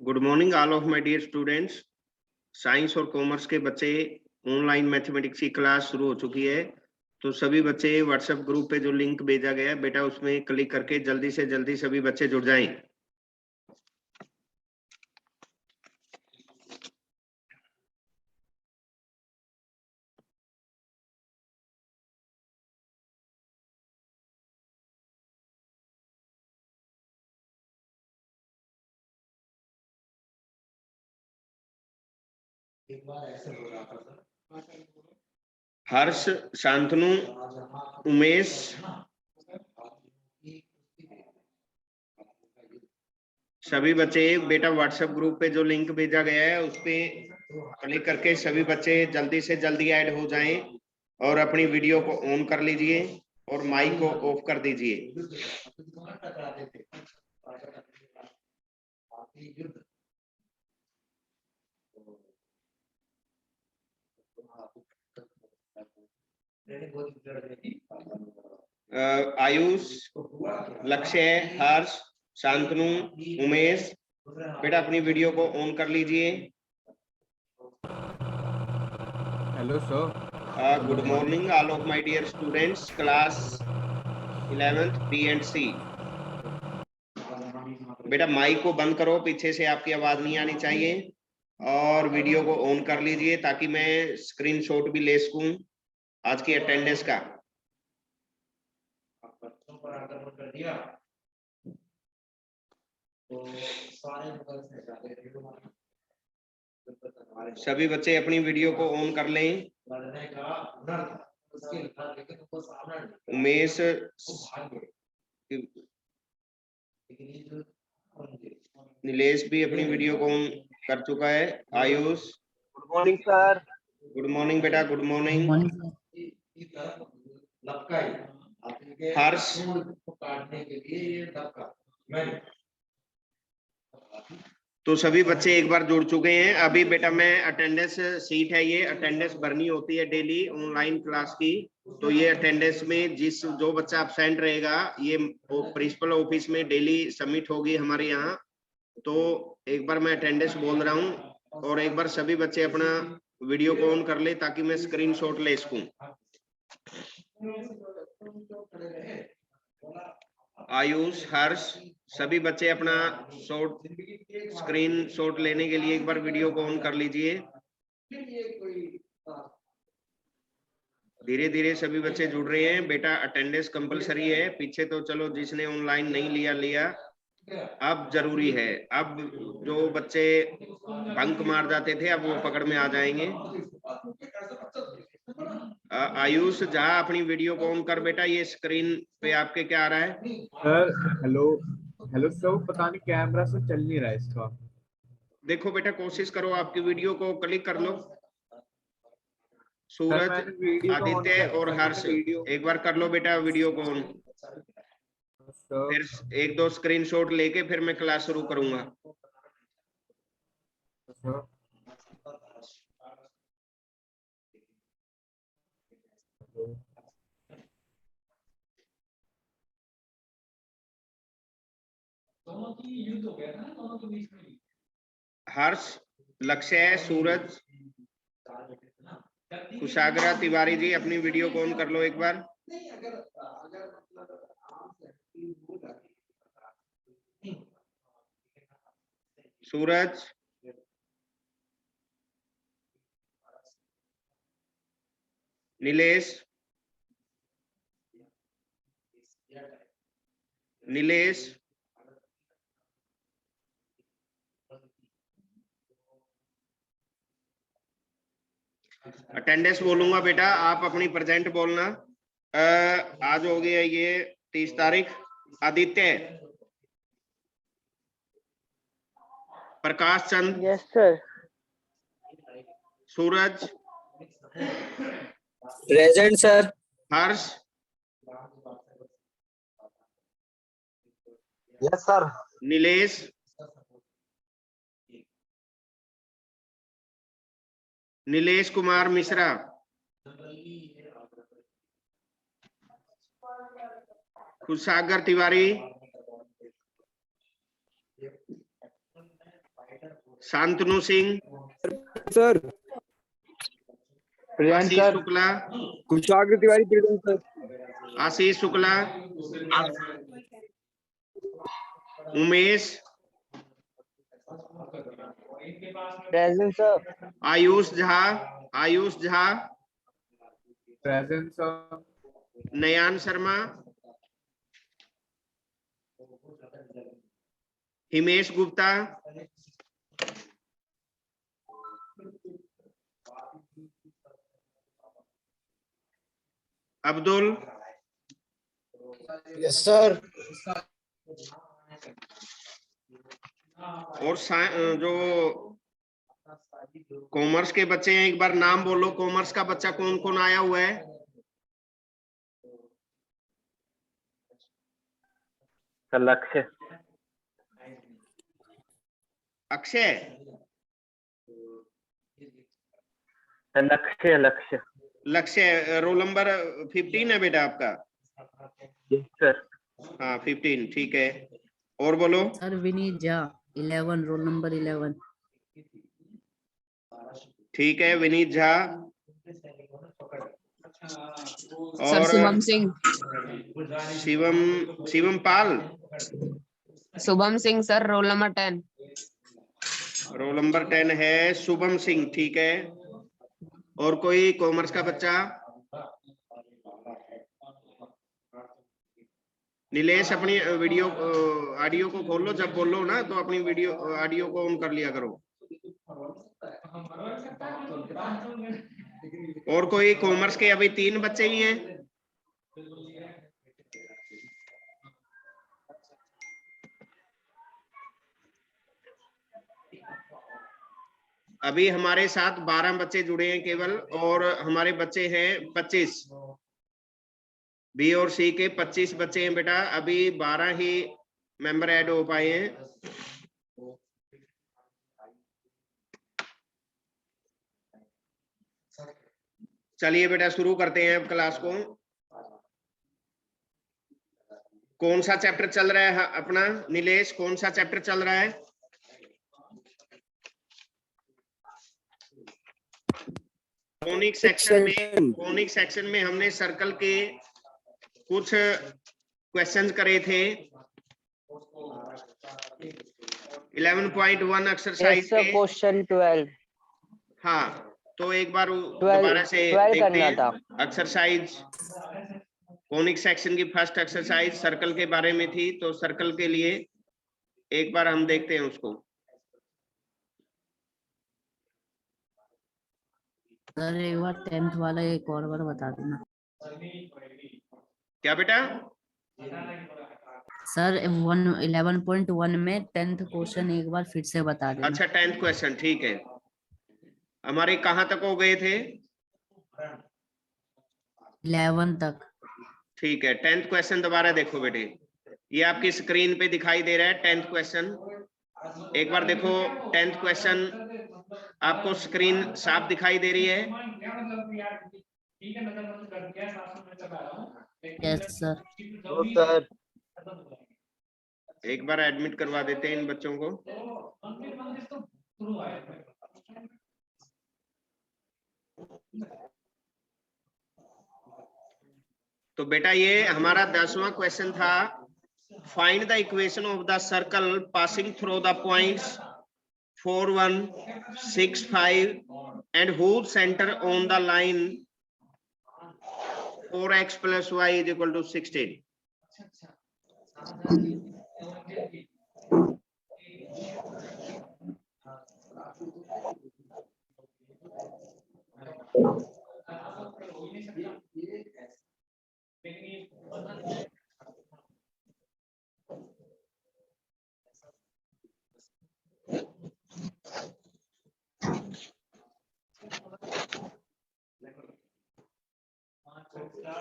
Good morning all of my dear students. Science और commerce के बच्चे ऑनलाइन मैथमेटिक्स की क्लास शुरू हो चुकी है। तो सभी बच्चे व्हाट्सएप ग्रुप पे जो लिंक भेजा गया है बेटा उसमें क्लिक करके जल्दी से जल्दी सभी बच्चे जुड़ जाएं। हर्ष, शांतनु, उमेश, सभी बच्चे बेटा व्हाट्सएप ग्रुप पे जो लिंक भेजा गया है उस पे क्लिक करके सभी बच्चे जल्दी से जल्दी ऐड हो जाएं और अपनी वीडियो को ऑन कर लीजिए और माइक को ऑफ कर दीजिए। आयुष, लक्ष्य, हर्ष, शांतनु, उमेश बेटा अपनी वीडियो को ऑन कर लीजिए। Hello sir. Good morning all of my dear students, class 11th B and C. बेटा माइक को बंद करो, पीछे से आपकी आवाज नहीं आनी चाहिए और वीडियो को ऑन कर लीजिए ताकि मैं स्क्रीनशॉट भी ले सकूं आज की अटेंडेंस का। सभी बच्चे अपनी वीडियो को ऑन कर लें। उमेश, नीलेश भी अपनी वीडियो को ऑन कर चुका है। Ayush, good morning sir. Good morning बेटा, गुड मॉर्निंग। हर्ष, तो सभी बच्चे एक बार जुड़ चुके हैं। अभी बेटा मैं अटेंडेंस सीट है, ये अटेंडेंस भरनी होती है डेली ऑनलाइन क्लास की। तो ये अटेंडेंस में जो बच्चा अब्सेंट रहेगा ये प्रिंसिपल ऑफिस में डेली सबमिट होगी हमारे यहाँ। तो एक बार मैं अटेंडेंस बोल रहा हूँ और एक बार सभी बच्चे अपना वीडियो को ऑन कर ले ताकि मैं स्क्रीनशॉट ले सकूं। आयुष, हर्ष, सभी बच्चे अपना स्क्रीन शॉट लेने के लिए एक बार वीडियो को ऑन कर लीजिए। धीरे धीरे सभी बच्चे जुड़ रहे हैं। बेटा अटेंडेंस कंपलसरी है, पीछे तो चलो जिसने ऑनलाइन नहीं लिया, अब जरूरी है। अब जो बच्चे बंक मार जाते थे अब वो पकड़ में आ जाएंगे। आयुष, जहाँ अपनी वीडियो को ऑन कर बेटा, ये स्क्रीन पे आपके क्या आ रहा है? सर हेलो सर, पता नहीं कैमरा से चल नहीं रहा है इसका। देखो बेटा कोशिश करो, आपकी वीडियो को क्लिक कर लो। सूरज, आदित्य और हर्ष एक बार कर लो बेटा वीडियो को ऑन। फिर एक दो स्क्रीनशॉट लेके फिर मैं क्लास शुरू करूंगा। हर्ष, लक्ष्य, सूरज, कुशाग्रा तिवारी जी अपनी वीडियो को ऑन कर लो एक बार। सूरज, नीलेश, अटेंडेंस बोलूंगा बेटा, आप अपनी प्रेजेंट बोलना। आज हो गया ये 30 तारीख। Aditya, Prakash Chand, yes sir. Suraj, present sir. Harsh, yes sir. Nilesh, Nilesh Kumar Mishra, Khushsagar Tiwari, Shantanu Singh, sir Priyank Ashish sir, Shukla, Kushagra Tiwari present sir. Ashish Shukla, Umesh, present sir, Ayush Jha, Ayush Jha, present sir. Nayan Sharma, Himesh Gupta, Abdul, yes sir, और जो कॉमर्स के बच्चे हैं एक बार नाम बोलो। कॉमर्स का बच्चा कौन कौन आया हुआ है? लक्ष्य, अक्षय, लक्ष्य, लक्ष्य, लक्ष्य। रोल नंबर 15 है बेटा आपका? यस सर, हाँ 15, ठीक है। और बोलो। Sir Vineet Jha 11, roll number 11। ठीक है, विनीत झा। सर और Shubham Singh, Shivam Pal, Shubham Singh sir, roll number 10। Roll number 10 है शुभम सिंह, ठीक है। और कोई कॉमर्स का बच्चा? नीलेश, अपनी वीडियो ऑडियो को खोल लो, जब बोलो ना तो अपनी वीडियो ऑडियो को ऑन कर लिया करो। और कोई कॉमर्स के? अभी 3 बच्चे ही हैं। अभी हमारे साथ 12 बच्चे जुड़े हैं केवल, और हमारे बच्चे हैं 25। बी और सी के 25 बच्चे हैं बेटा। अभी 12 ही मेंबर ऐड हो पाए हैं। चलिए बेटा शुरू करते हैं अब क्लास को। कौन सा चैप्टर चल रहा है अपना? नीलेश, कौन सा चैप्टर चल रहा है? कोनिक सेक्शन में हमने सर्कल के कुछ क्वेश्चंस करे थे। 11.1 एक्सरसाइज के क्वेश्चन 12। हाँ, तो एक बार दोबारा से 12 देखते करना हैं। था। एक्सरसाइज कोनिक सेक्शन की फर्स्ट एक्सरसाइज सर्कल के बारे में थी, तो सर्कल के लिए एक बार हम देखते हैं उसको। सर एक बार 10th वाला एक और बार बता देना। क्या बेटा? सर 11.1 में 10th क्वेश्चन एक बार फिर से बता देना। अच्छा, 10th क्वेश्चन, ठीक है। हमारे कहाँ तक हो गए थे? 11 तक। ठीक है, 10th क्वेश्चन दोबारा देखो बेटे। ये आपकी स्क्रीन पे दिखाई दे रहा है 10th क्वेश्चन। एक बार देखो 10th क्वेश्चन, आपको स्क्रीन साफ दिखाई दे रही है? Yes sir. सर, एक बार एडमिट करवा देते हैं इन बच्चों को। तो बेटा ये हमारा 10वां क्वेश्चन था। Find the equation of the circle passing through the points 4, 1, 6, 5 and whose center on the line 4x plus y is equal to 16.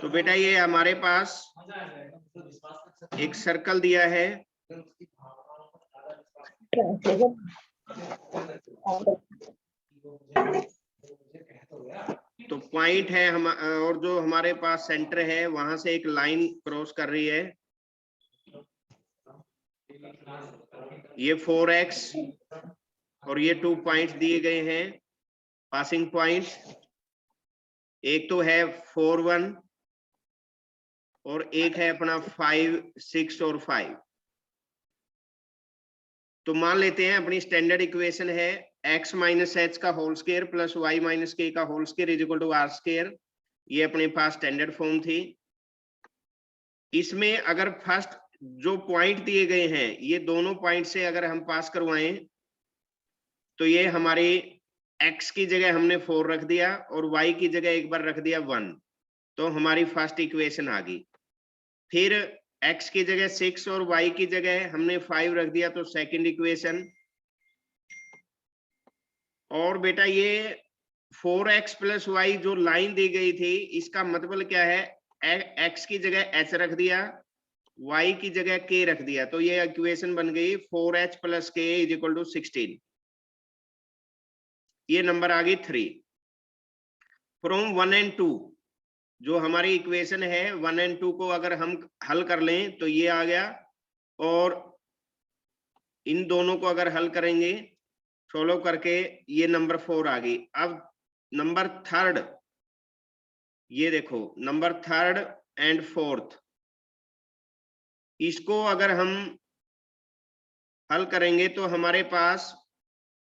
तो बेटा ये हमारे पास एक सर्कल दिया है। तो पॉइंट है हम, और जो हमारे पास सेंटर है वहां से एक लाइन क्रॉस कर रही है। ये 4x और ये 2 पॉइंट्स दिए गए हैं पासिंग पॉइंट्स। एक तो है 4 1 और एक है अपना 5 6 और 5। तो मान लेते हैं अपनी स्टैंडर्ड इक्वेशन है x माइनस एच का whole square plus y minus k का whole square is equal to r square. ये अपने पास स्टैंडर्ड फॉर्म थी। इसमें अगर फर्स्ट जो पॉइंट दिए गए हैं ये दोनों पॉइंट से अगर हम पास करवाएं तो ये हमारी x की जगह हमने 4 रख दिया और y की जगह एक बार रख दिया 1, तो हमारी फर्स्ट इक्वेशन आ गई। फिर x की जगह 6 और y की जगह हमने 5 रख दिया तो सेकंड इक्वेशन। और बेटा ये 4x प्लस वाई जो लाइन दी गई थी इसका मतलब क्या है, x की जगह h रख दिया, y की जगह k रख दिया, तो ये इक्वेशन बन गई 4h plus k is equal to 16। ये नंबर आ गई 3। फ्रॉम 1 एंड 2 जो हमारी इक्वेशन है 1 एंड 2 को अगर हम हल कर लें तो ये आ गया, और इन दोनों को अगर हल करेंगे सोल्व करके ये नंबर 4 आ गई। अब नंबर थर्ड, ये देखो नंबर थर्ड एंड फोर्थ, इसको अगर हम हल करेंगे तो हमारे पास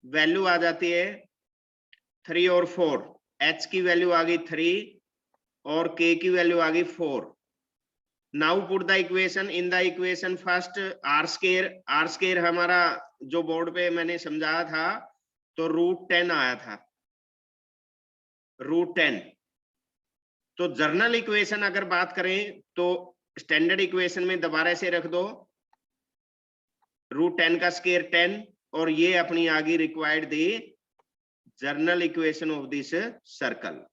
वैल्यू आ जाती है 3 और 4। h की वैल्यू आ गई 3 और k की वैल्यू आ गई 4। Now put the equation in the equation first r square. R square हमारा जो बोर्ड पे मैंने समझाया था तो √10 आया था, √10। तो जर्नल इक्वेशन अगर बात करें तो स्टैंडर्ड इक्वेशन में दोबारा से रख दो √10 का स्केयर 10, और ये अपनी आ गई required the general equation of this circle.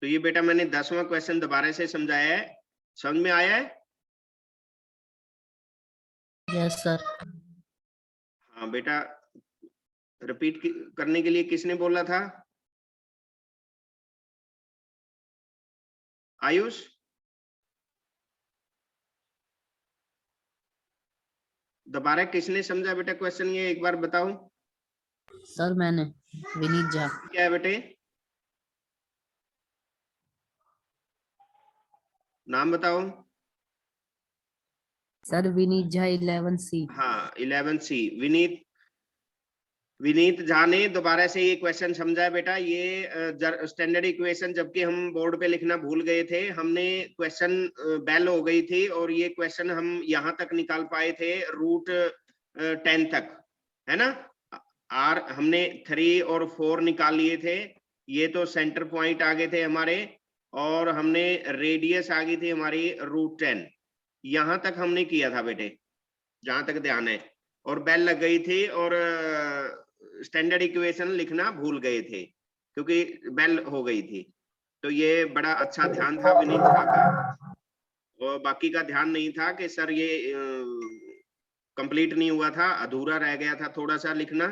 तो ये बेटा मैंने 10वां क्वेश्चन दोबारा से समझाया है, समझ में आया है? Yes sir. हाँ बेटा, रिपीट करने के लिए किसने बोला था? आयुष? दोबारा किसने समझा बेटा क्वेश्चन, ये एक बार बताओ। सर मैंने, विनीत झा। क्या है बेटे, नाम बताओ। Sir Vineet Jha 11C। हाँ 11C विनीत, विनीत झा ने दोबारा से ये क्वेश्चन समझा है बेटा। ये स्टैंडर्ड इक्वेशन जबकि हम बोर्ड पे लिखना भूल गए थे, हमने क्वेश्चन बेल हो गई थी और ये क्वेश्चन हम यहाँ तक निकाल पाए थे √10 तक, है ना। आर हमने 3 और 4 निकाल लिए थे, ये तो सेंटर पॉइंट आ गए थे हमारे, और हमने रेडियस आ गई थी हमारी √10। यहाँ तक हमने किया था बेटे, जहां तक ध्यान है, और बेल लग गई थी और स्टैंडर्ड इक्वेशन लिखना भूल गए थे क्योंकि बेल हो गई थी। तो ये बड़ा अच्छा ध्यान था विनीत झा का, और बाकी का ध्यान नहीं था कि सर ये कंप्लीट नहीं हुआ था, अधूरा रह गया था थोड़ा सा लिखना।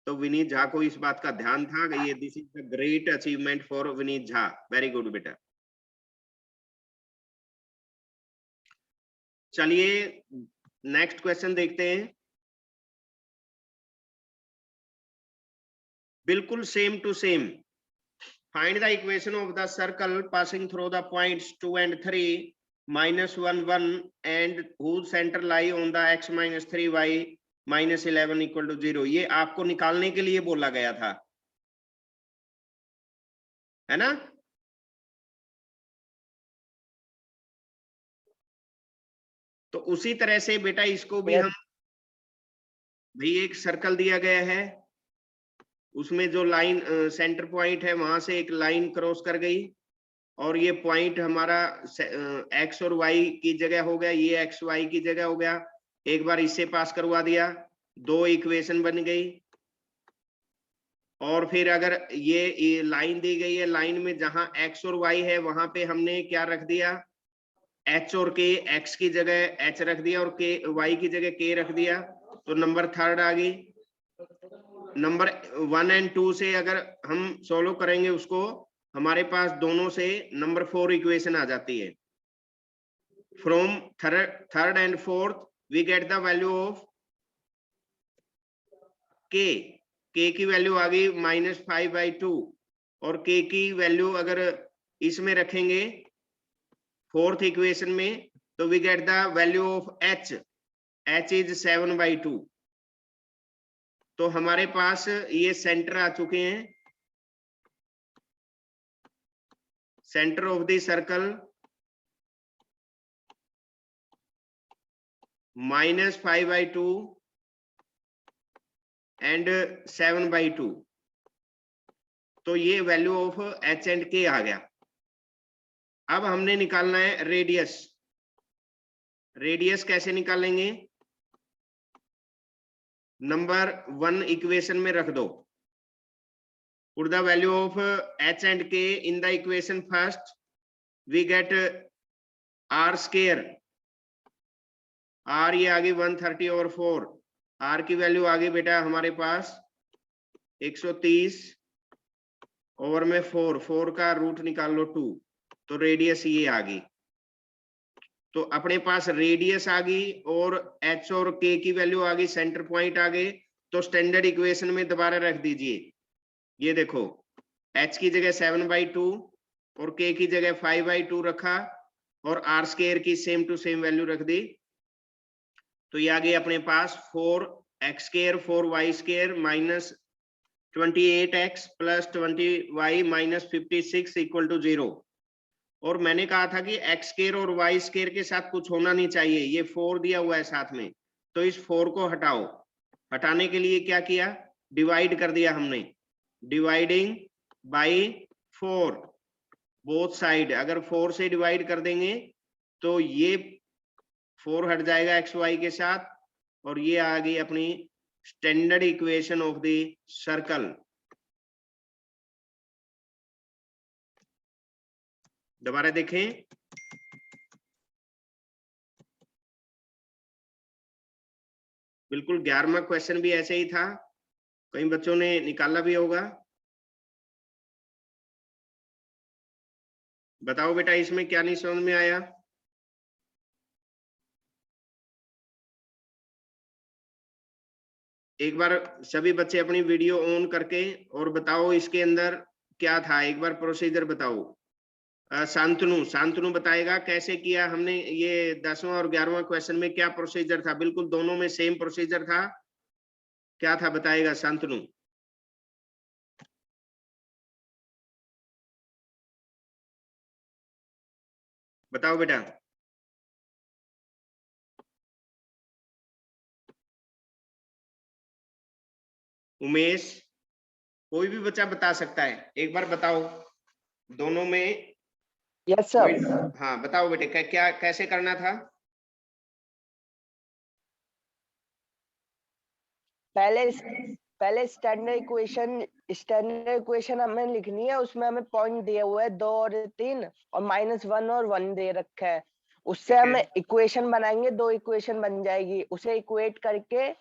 तो विनीत झा को इस बात का ध्यान था कि ये this is the great achievement for Vineet Jha, very good बेटा। चलिए नेक्स्ट क्वेश्चन देखते हैं। बिल्कुल same to same, find the equation of the circle passing through the points 2 and 3 -1 1 and whose center lie on the x - 3y - 11 = 0। ये आपको निकालने के लिए बोला गया था, है ना। तो उसी तरह से बेटा इसको भी हम, भाई एक सर्कल दिया गया है, उसमें जो लाइन सेंटर पॉइंट है वहां से एक लाइन क्रॉस कर गई, और ये पॉइंट हमारा x और y की जगह हो गया, ये x y की जगह हो गया, एक बार इससे पास करवा दिया, 2 इक्वेशन बन गई। और फिर अगर ये लाइन दी गई है, लाइन में जहां x और y है वहां पे हमने क्या रख दिया, h और k, x की जगह h रख दिया और k y की जगह k रख दिया, तो नंबर थर्ड आ गई। नंबर 1 and 2 से अगर हम सोल्व करेंगे उसको, हमारे पास दोनों से नंबर 4 इक्वेशन आ जाती है। from third and fourth we get the value of k की वैल्यू आ गई -5/2 और k की वैल्यू अगर इसमें रखेंगे फोर्थ इक्वेशन में तो we get the value of h is 7/2। तो हमारे पास ये सेंटर आ चुके हैं, centre of the circle -5/2 and 7/2। तो ये value of h and k आ गया। अब हमने निकालना है रेडियस। रेडियस कैसे निकालेंगे? नंबर 1 इक्वेशन में रख दो। Put the value of h and k in the equation first, we get r square. r ये आ गई 130/4, r की वैल्यू आ गई बेटा हमारे पास 130 ओवर में 4 का रूट निकाल लो 2, तो रेडियस ये आ गई। तो अपने पास रेडियस आ गई और h और k की वैल्यू आ गई, सेंटर पॉइंट आ गए। तो स्टैंडर्ड इक्वेशन में दोबारा रख दीजिए। ये देखो h की जगह 7/2 और k की जगह 5/2 रखा और r स्क्वायर की सेम टू सेम वैल्यू रख दी। तो ये आ गई अपने पास 4x² 4y² minus 28x plus 20y - 56 = 0। और मैंने कहा था कि x² और y² के साथ कुछ होना नहीं चाहिए, ये 4 दिया हुआ है साथ में, तो इस 4 को हटाओ। हटाने के लिए क्या किया? डिवाइड कर दिया हमने, डिवाइडिंग बाय 4 बोथ साइड। अगर 4 से डिवाइड कर देंगे तो ये 4 हट जाएगा एक्स वाई के साथ और ये आ गई अपनी standard equation of the circle. दोबारा देखें, बिल्कुल 11वां क्वेश्चन भी ऐसे ही था, कई बच्चों ने निकाला भी होगा। बताओ बेटा इसमें क्या नहीं समझ में आया? एक बार सभी बच्चे अपनी वीडियो ऑन करके और बताओ इसके अंदर क्या था, एक बार प्रोसीजर बताओ। शांतनु बताएगा कैसे किया हमने ये 10वां और 11वां क्वेश्चन में, क्या प्रोसीजर था? बिल्कुल दोनों में सेम प्रोसीजर था, क्या था बताएगा शांतनु। बताओ बेटा। उमेश, कोई भी बच्चा बता सकता है, एक बार बताओ दोनों में। Yes sir. हाँ बताओ बेटे, क्या कैसे करना था? पहले स्टैंडर्ड इक्वेशन हमें लिखनी है, उसमें हमें पॉइंट दिए हुए हैं 2 और 3 और -1 और 1 दे रखा है। उससे हम इक्वेशन बनाएंगे, 2 इक्वेशन बन जाएगी। उसे इक्वेट करके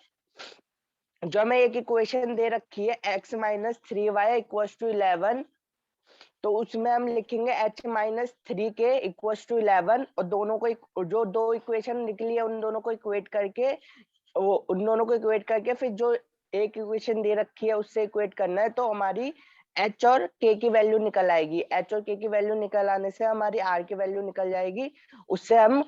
जो हमें एक इक्वेशन दे रखी है x - 3y = 11, तो उसमें हम लिखेंगे h - 3k = 11 और दोनों को जो 2 इक्वेशन निकली है उन दोनों को इक्वेट करके फिर जो एक इक्वेशन दे रखी है उससे इक्वेट करना है। तो हमारी h और k की वैल्यू निकल आएगी। h और k की वैल्यू निकल आने से हमारी r की वैल्यू निकल जाएगी। उससे हम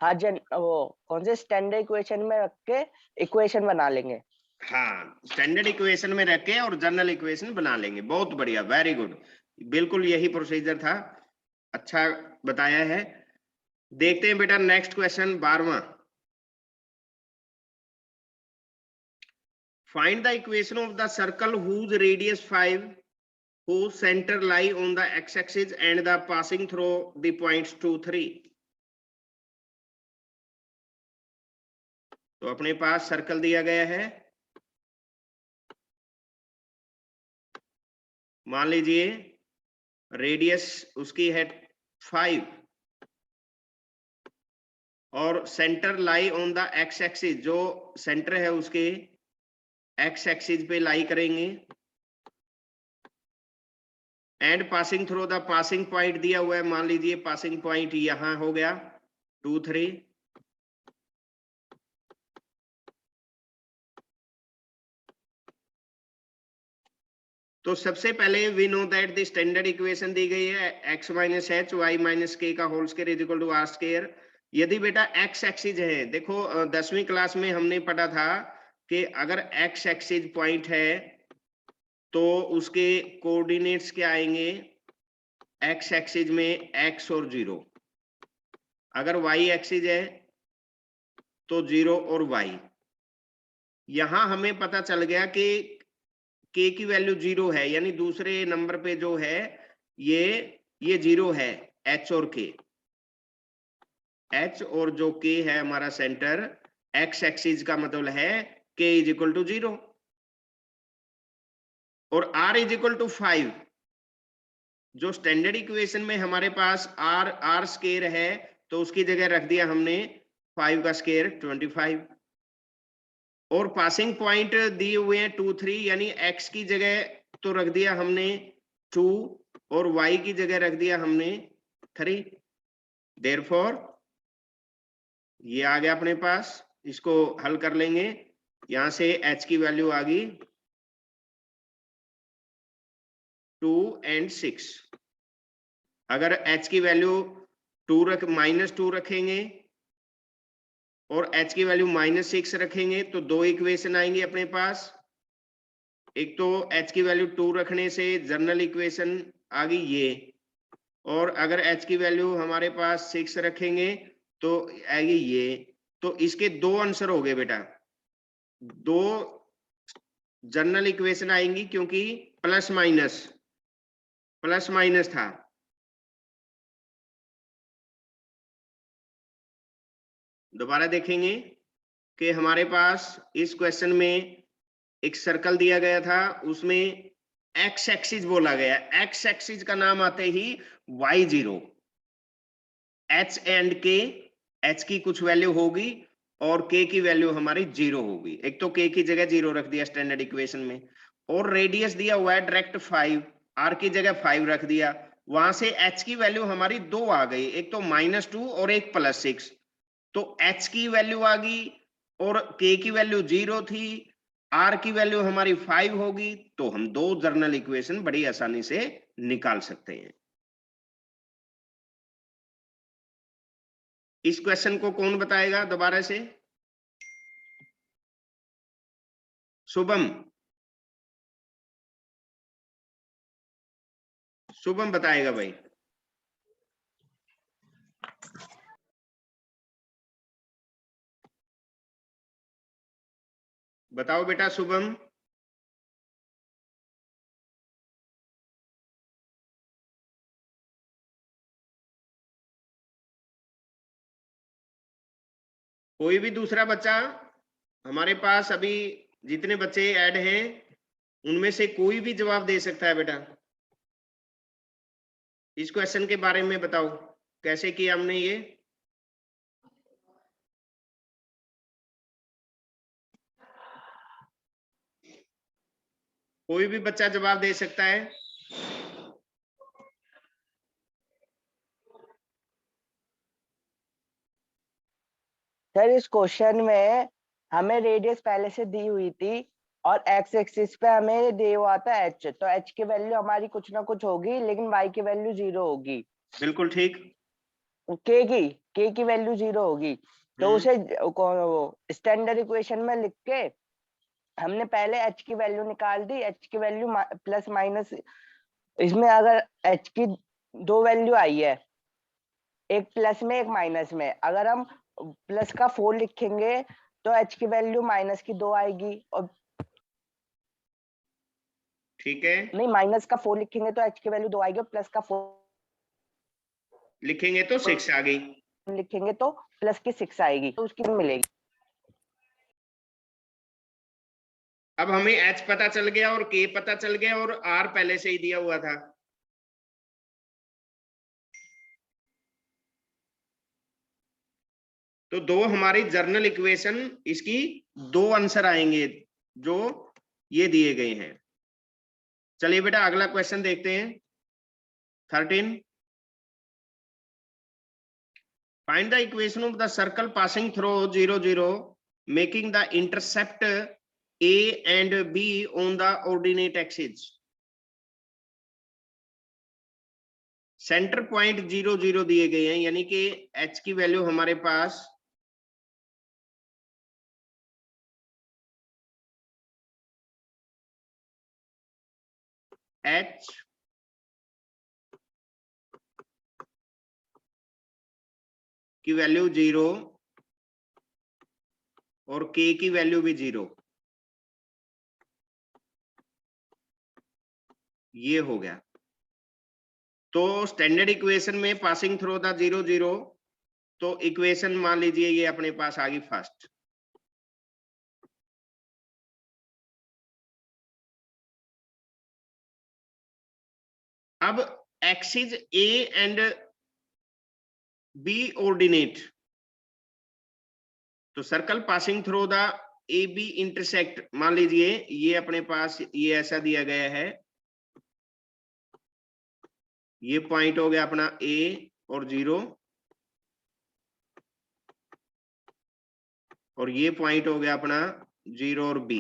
कौन से स्टैंडर्ड इक्वेशन में रख के इक्वेशन बना लेंगे। हाँ, स्टैंडर्ड इक्वेशन में रख के और जनरल इक्वेशन बना लेंगे। बहुत बढ़िया, वेरी गुड, बिल्कुल यही प्रोसीजर था, अच्छा बताया है। देखते हैं बेटा नेक्स्ट क्वेश्चन 12वां। Find the equation of the circle whose radius 5, whose center lie on the x-axis and the passing through the points 2, 3। तो अपने पास सर्कल दिया गया है, मान लीजिए रेडियस उसकी है 5 और centre lie on the x axis, जो सेंटर है उसके एक्स एक्सिस पे लाई करेंगे। And passing through the passing point दिया हुआ है, मान लीजिए पासिंग पॉइंट यहां हो गया 2 3, तो सबसे पहले we know that the standard equation दी गई है x minus h y minus k का whole square is equal to r square. यदि बेटा x एक्सिस है, देखो 10वीं क्लास में हमने पढ़ा था कि अगर x एक्सिस पॉइंट है तो उसके कोऑर्डिनेट्स क्या आएंगे, x एक्सिस में x और 0, अगर y एक्सिस है तो 0 और y। यहां हमें पता चल गया कि k की वैल्यू 0 है, यानी दूसरे नंबर पे जो है ये 0 है, h और k, h और जो k है हमारा सेंटर x एक्सिस का मतलब है k इज इक्वल टू 0 और r इज इक्वल टू 5। जो स्टैंडर्ड इक्वेशन में हमारे पास r स्क्वायर है तो उसकी जगह रख दिया हमने 5 का स्क्वायर 25, और पासिंग पॉइंट दिए हुए हैं 2 3, यानी x की जगह तो रख दिया हमने 2 और y की जगह रख दिया हमने 3। देयरफॉर ये आ गया अपने पास, इसको हल कर लेंगे, यहां से h की वैल्यू आ गई 2 और 6। अगर h की वैल्यू -2 रखेंगे और h की वैल्यू -6 रखेंगे तो दो इक्वेशन आएंगे अपने पास। एक तो h की वैल्यू 2 रखने से जनरल इक्वेशन आ गई ये, और अगर h की वैल्यू हमारे पास 6 रखेंगे तो आएगी ये। तो इसके दो आंसर हो गए बेटा, दो जनरल इक्वेशन आएंगी क्योंकि प्लस माइनस था। दोबारा देखेंगे कि हमारे पास इस क्वेश्चन में एक सर्कल दिया गया था, उसमें x एक्सिस बोला गया, x एक्सिस का नाम आते ही y0, h and k, h की कुछ वैल्यू होगी और k की वैल्यू हमारी 0 होगी। एक तो k की जगह 0 रख दिया स्टैंडर्ड इक्वेशन में, और रेडियस दिया हुआ है डायरेक्ट 5, r की जगह 5 रख दिया, वहां से h की वैल्यू हमारी 2 आ गई, एक तो -2 और एक +6। तो h की वैल्यू आ गई और k की वैल्यू 0 थी, r की वैल्यू हमारी 5 होगी, तो हम दो जनरल इक्वेशन बड़ी आसानी से निकाल सकते हैं। इस क्वेश्चन को कौन बताएगा दोबारा से? शुभम बताएगा भाई। बताओ बेटा शुभम। कोई भी दूसरा बच्चा, हमारे पास अभी जितने बच्चे ऐड हैं उनमें से कोई भी जवाब दे सकता है बेटा। इस क्वेश्चन के बारे में बताओ कैसे किया हमने ये। कोई भी बच्चा जवाब दे सकता है। सर इस क्वेश्चन में हमें रेडियस पहले से दी हुई थी और x एक्सिस पे हमें दिया हुआ था h, तो h की वैल्यू हमारी कुछ ना कुछ होगी, लेकिन y की वैल्यू 0 होगी। बिल्कुल ठीक। k की वैल्यू 0 होगी, तो उसे स्टैंडर्ड इक्वेशन में लिख के हमने पहले h की वैल्यू निकाल दी। h की वैल्यू प्लस माइनस, इसमें अगर h की दो वैल्यू आई है, एक प्लस में एक माइनस में, अगर हम प्लस का 4 लिखेंगे तो h की वैल्यू माइनस की 2 आएगी, और ठीक है, नहीं माइनस का 4 लिखेंगे तो h की वैल्यू 2 आएगी, और प्लस का 4 लिखेंगे तो 6 आ गई, लिखेंगे तो प्लस की 6 आएगी, तो उसकी मिलेगी। अब हमें h पता चल गया और k पता चल गया और r पहले से ही दिया हुआ था। तो दो हमारी जर्नल इक्वेशन, इसकी दो आंसर आएंगे जो ये दिए गए हैं। चलिए बेटा अगला क्वेश्चन देखते हैं। 13. Find the equation of the circle passing through 0 0, making the intercept A and B on the ordinate axis. Centre point 0 0 दिए गए हैं, यानी कि h की वैल्यू हमारे पास h की वैल्यू 0 और k की वैल्यू भी 0, ये हो गया। तो स्टैंडर्ड इक्वेशन में पासिंग थ्रू द 0 0, तो इक्वेशन मान लीजिए ये अपने पास आ गई फर्स्ट। अब axis A and B ordinate, तो circle passing through the A B intersect, मान लीजिए ये अपने पास ये ऐसा दिया गया है, ये पॉइंट हो गया अपना ए और 0, और ये पॉइंट हो गया अपना 0 और बी।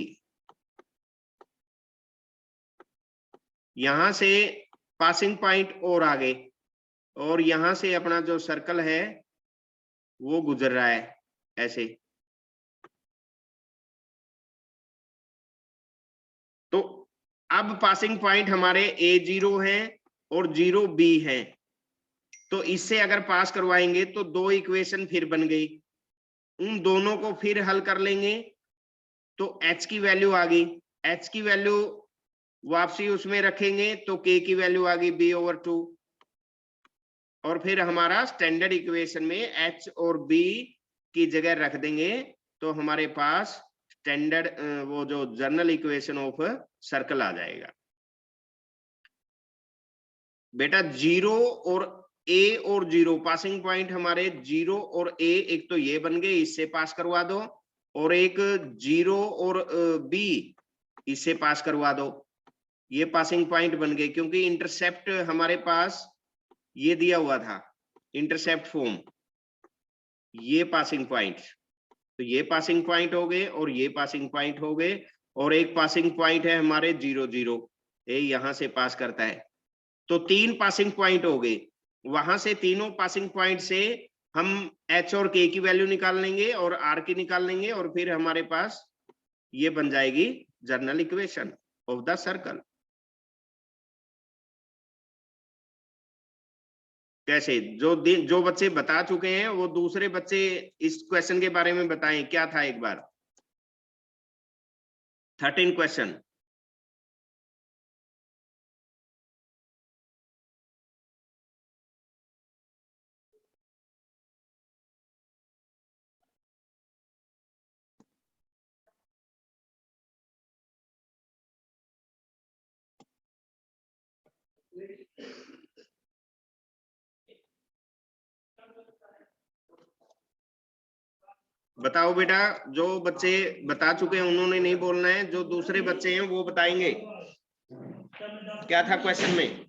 यहां से पासिंग पॉइंट और आगे, और यहां से अपना जो सर्कल है वो गुजर रहा है ऐसे। तो अब पासिंग पॉइंट हमारे A0 है और 0B है, तो इससे अगर पास करवाएंगे तो दो इक्वेशन फिर बन गई, उन दोनों को फिर हल कर लेंगे तो h की वैल्यू आ गई, h की वैल्यू वापसी उसमें रखेंगे तो k की वैल्यू आ गई b/2, और फिर हमारा स्टैंडर्ड इक्वेशन में h और b की जगह रख देंगे तो हमारे पास स्टैंडर्ड वो जो जनरल इक्वेशन ऑफ सर्कल आ जाएगा। बेटा 0 और a और 0 पासिंग पॉइंट हमारे 0 और a, एक तो ये बन गए, इससे पास करवा दो, और एक 0 और b इससे पास करवा दो, ये पासिंग पॉइंट बन गए, क्योंकि इंटरसेप्ट हमारे पास ये दिया हुआ था इंटरसेप्ट फॉर्म, ये पासिंग पॉइंट, तो ये पासिंग पॉइंट हो गए और ये पासिंग पॉइंट हो गए, और एक पासिंग पॉइंट है हमारे 0 0, ये यहां से पास करता है, तो 3 पासिंग पॉइंट हो गए। वहां से तीनों पासिंग पॉइंट से हम h और k की वैल्यू निकाल लेंगे और r की निकाल लेंगे, और फिर हमारे पास ये बन जाएगी general equation of the circle. कैसे? जो बच्चे बता चुके हैं वो दूसरे बच्चे इस क्वेश्चन के बारे में बताएं, क्या था एक बार 13 क्वेश्चन। बताओ बेटा, जो बच्चे बता चुके हैं उन्होंने नहीं बोलना है, जो दूसरे बच्चे हैं वो बताएंगे क्या था क्वेश्चन में।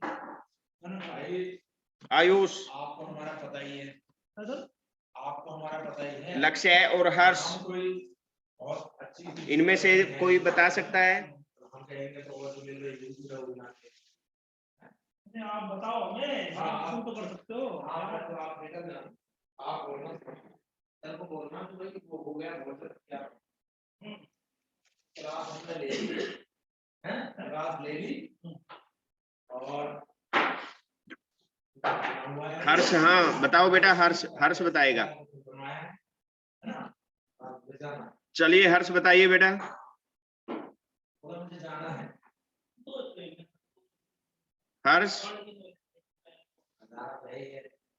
आयुष, आपको हमारा पता ही है, आपको हमारा पता ही है। लक्ष्य और हर्ष, बहुत अच्छी इनमें से कोई बता सकता है? हम कहेंगे तो वो मिल रही है। आप बताओ हमें, आप तो कर सकते हो। आप निकल जाओ, आप बोलना, सर को बोलना तो भाई वो हो गया, बोल सकते क्या क्लास हमने ले ली हैं, क्लास ले ली, और हर्ष, हाँ बताओ बेटा, हर्ष बताएगा। चलिए हर्ष बताइए बेटा। मुझे जाना है हर्ष,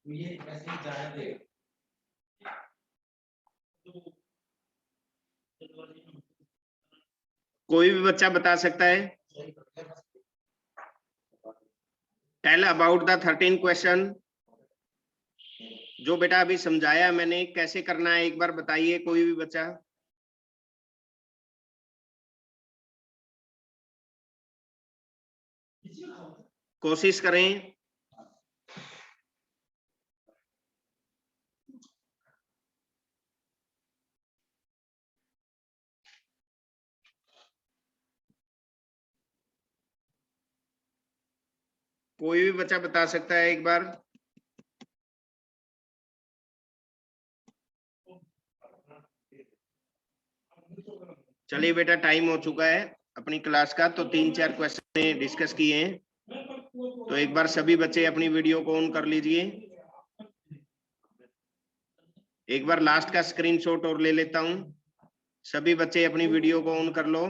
ये मैसेज जाने दे। कोई भी बच्चा बता सकता है? Tell about the 13 question. जो बेटा अभी समझाया मैंने कैसे करना है एक बार बताइए, कोई भी बच्चा। कोशिश करें। कोई भी बच्चा बता सकता है एक बार। चलिए बेटा, टाइम हो चुका है अपनी क्लास का, तो 3-4 क्वेश्चन डिस्कस किए हैं, तो एक बार सभी बच्चे अपनी वीडियो को ऑन कर लीजिए। एक बार लास्ट का स्क्रीनशॉट और ले लेता हूं, सभी बच्चे अपनी वीडियो को ऑन कर लो,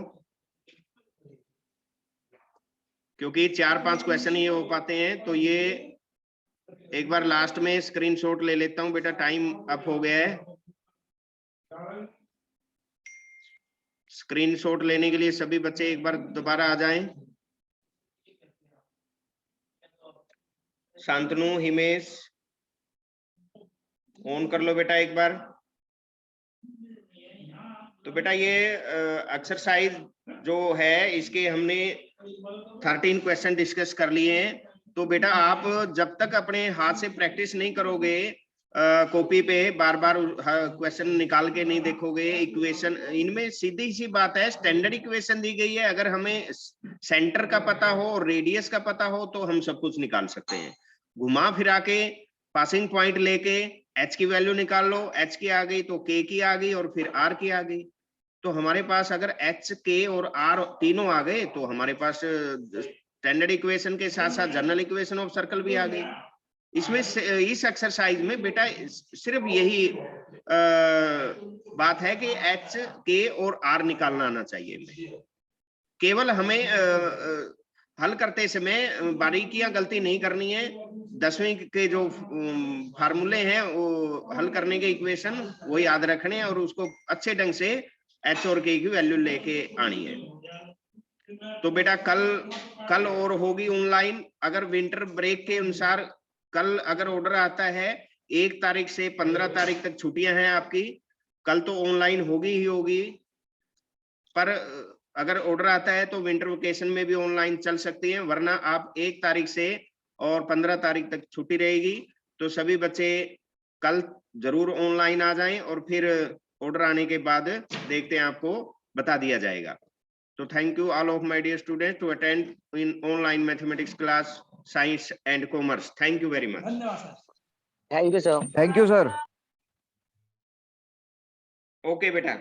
क्योंकि 4-5 क्वेश्चन ही हो पाते हैं। तो ये एक बार लास्ट में स्क्रीनशॉट ले लेता हूं बेटा, टाइम अप हो गया है। स्क्रीनशॉट लेने के लिए सभी बच्चे एक बार दोबारा आ जाएं। शांतनु, हिमेश, ऑन कर लो बेटा एक बार। तो बेटा ये एक्सरसाइज जो है, इसके हमने 13 क्वेश्चन डिस्कस कर लिए हैं। तो बेटा आप जब तक अपने हाथ से प्रैक्टिस नहीं करोगे, कॉपी पे बार बार क्वेश्चन निकाल के नहीं देखोगे, इक्वेशन इनमें सीधी सी बात है, स्टैंडर्ड इक्वेशन दी गई है, अगर हमें सेंटर का पता हो और रेडियस का पता हो तो हम सब कुछ निकाल सकते हैं। घुमा फिरा के पासिंग पॉइंट लेके एच की वैल्यू निकाल लो, एच की आ गई तो के की आ गई और फिर आर की आ गई। तो हमारे पास अगर एच, के और आर तीनों आ गए तो हमारे पास स्टैंडर्ड इक्वेशन के साथ साथ जनरल इक्वेशन ऑफ सर्कल भी आ गई। इसमें इस एक्सरसाइज में बेटा सिर्फ यही बात है कि एच, के और आर निकालना आना चाहिए। केवल हमें हल करते समय बारीकियां गलती नहीं करनी है। 10वीं के जो फार्मूले हैं वो हल करने के इक्वेशन वो याद रखने हैं और उसको अच्छे ढंग से एच और के की वैल्यू लेके आनी है। तो बेटा कल और होगी ऑनलाइन। अगर विंटर ब्रेक के अनुसार कल अगर ऑर्डर आता है 1 तारीख से 15 तारीख तक छुट्टियां हैं आपकी, कल तो ऑनलाइन होगी ही होगी, पर अगर ऑर्डर आता है तो विंटर वेकेशन में भी ऑनलाइन चल सकती है, वरना आप 1 तारीख से और 15 तारीख तक छुट्टी रहेगी। तो सभी बच्चे कल जरूर ऑनलाइन आ जाएं और फिर ऑर्डर आने के बाद देखते हैं, आपको बता दिया जाएगा। तो thank you all of my dear students to attend in online mathematics class science and commerce. Thank you very much. धन्यवाद sir. Thank you sir. Thank you sir. Okay बेटा।